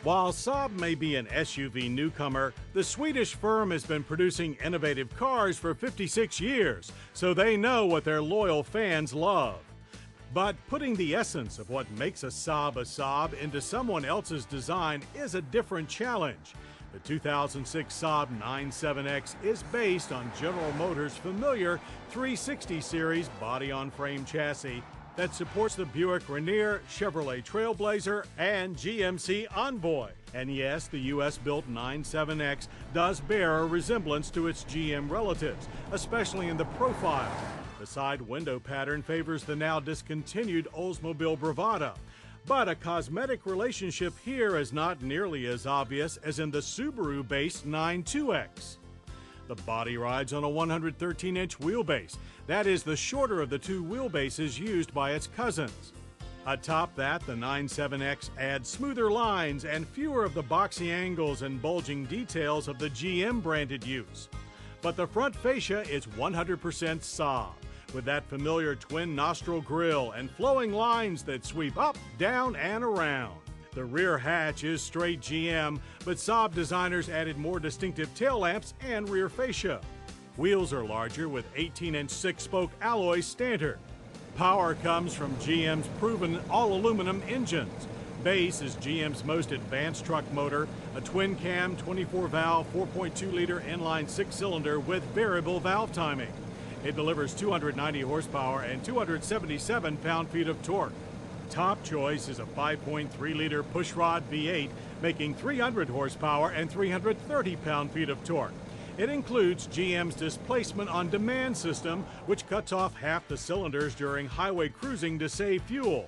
While Saab may be an SUV newcomer, the Swedish firm has been producing innovative cars for 56 years, so they know what their loyal fans love. But putting the essence of what makes a Saab into someone else's design is a different challenge. The 2006 Saab 97X is based on General Motors' familiar 360 series body-on-frame chassis that supports the Buick Rainier, Chevrolet Trailblazer, and GMC Envoy. And yes, the US-built 97X does bear a resemblance to its GM relatives, especially in the profile. The side window pattern favors the now discontinued Oldsmobile Bravada, but a cosmetic relationship here is not nearly as obvious as in the Subaru-based 92X. The body rides on a 113-inch wheelbase. That is the shorter of the two wheelbases used by its cousins. Atop that, the 97X adds smoother lines and fewer of the boxy angles and bulging details of the GM-branded use. But the front fascia is 100% Saab, with that familiar twin-nostril grille and flowing lines that sweep up, down, and around. The rear hatch is straight GM, but Saab designers added more distinctive tail lamps and rear fascia. Wheels are larger with 18-inch six-spoke alloys standard. Power comes from GM's proven all-aluminum engines. Base is GM's most advanced truck motor, a twin-cam 24-valve 4.2-liter inline six-cylinder with variable valve timing. It delivers 290 horsepower and 277 pound-feet of torque. Top choice is a 5.3-liter pushrod V8, making 300 horsepower and 330 pound-feet of torque. It includes GM's displacement on demand system, which cuts off half the cylinders during highway cruising to save fuel.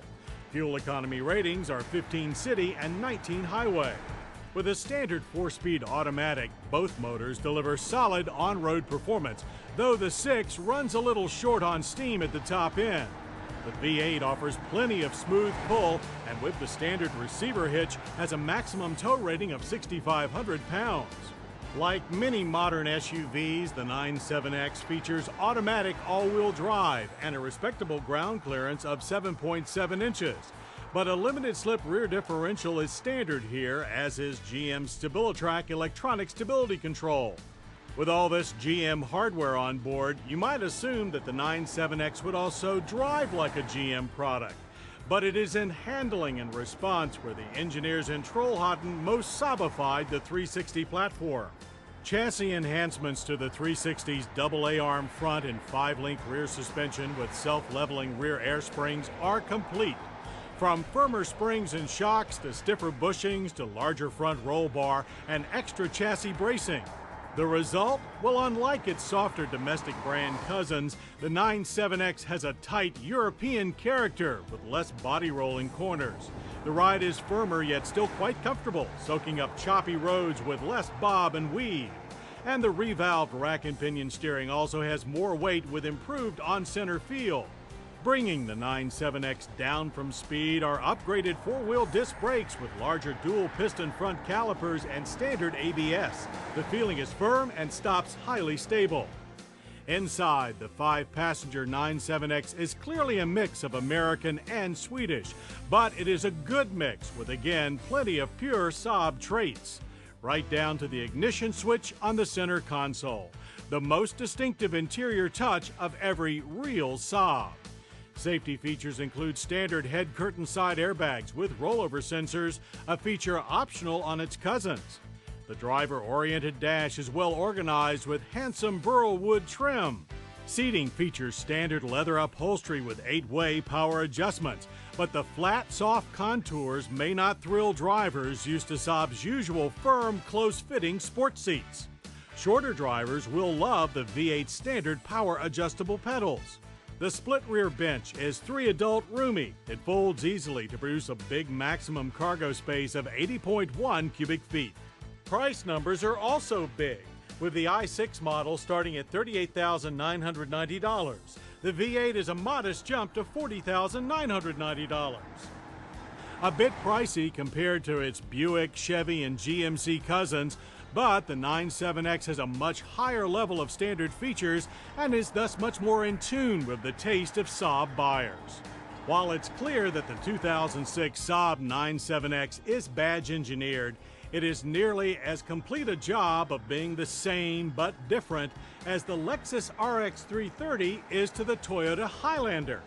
Fuel economy ratings are 15 city and 19 highway. With a standard 4-speed automatic, both motors deliver solid on-road performance, though the 6 runs a little short on steam at the top end. The V8 offers plenty of smooth pull, and with the standard receiver hitch, has a maximum tow rating of 6,500 pounds. Like many modern SUVs, the 97X features automatic all-wheel drive and a respectable ground clearance of 7.7 inches. But a limited-slip rear differential is standard here, as is GM's StabiliTrak electronic stability control. With all this GM hardware on board, you might assume that the 97X would also drive like a GM product. But it is in handling and response where the engineers in Trollhättan most Saabified the 360 platform. Chassis enhancements to the 360's AA-arm front and 5-link rear suspension with self-leveling rear air springs are complete. From firmer springs and shocks to stiffer bushings to larger front roll bar and extra chassis bracing. The result? Well, unlike its softer domestic brand cousins, the 97X has a tight European character with less body rolling corners. The ride is firmer yet still quite comfortable, soaking up choppy roads with less bob and weave. And the revalved rack and pinion steering also has more weight with improved on-center feel. Bringing the 97X down from speed are upgraded 4-wheel disc brakes with larger dual-piston front calipers and standard ABS. The feeling is firm and stops highly stable. Inside, the 5-passenger 97X is clearly a mix of American and Swedish, but it is a good mix with, again, plenty of pure Saab traits. Right down to the ignition switch on the center console, the most distinctive interior touch of every real Saab. Safety features include standard head curtain side airbags with rollover sensors, a feature optional on its cousins. The driver-oriented dash is well organized with handsome burl wood trim. Seating features standard leather upholstery with 8-way power adjustments, but the flat, soft contours may not thrill drivers used to Saab's usual firm, close-fitting sports seats. Shorter drivers will love the V8 standard power adjustable pedals. The split rear bench is 3-adult roomy. It folds easily to produce a big maximum cargo space of 80.1 cubic feet. Price numbers are also big, with the i6 model starting at $38,990. The V8 is a modest jump to $40,990. A bit pricey compared to its Buick, Chevy, and GMC cousins, but the 97X has a much higher level of standard features and is thus much more in tune with the taste of Saab buyers. While it's clear that the 2006 Saab 97X is badge engineered, it is nearly as complete a job of being the same but different as the Lexus RX 330 is to the Toyota Highlander.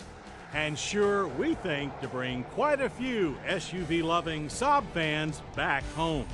And sure, we think to bring quite a few SUV-loving Saab fans back home.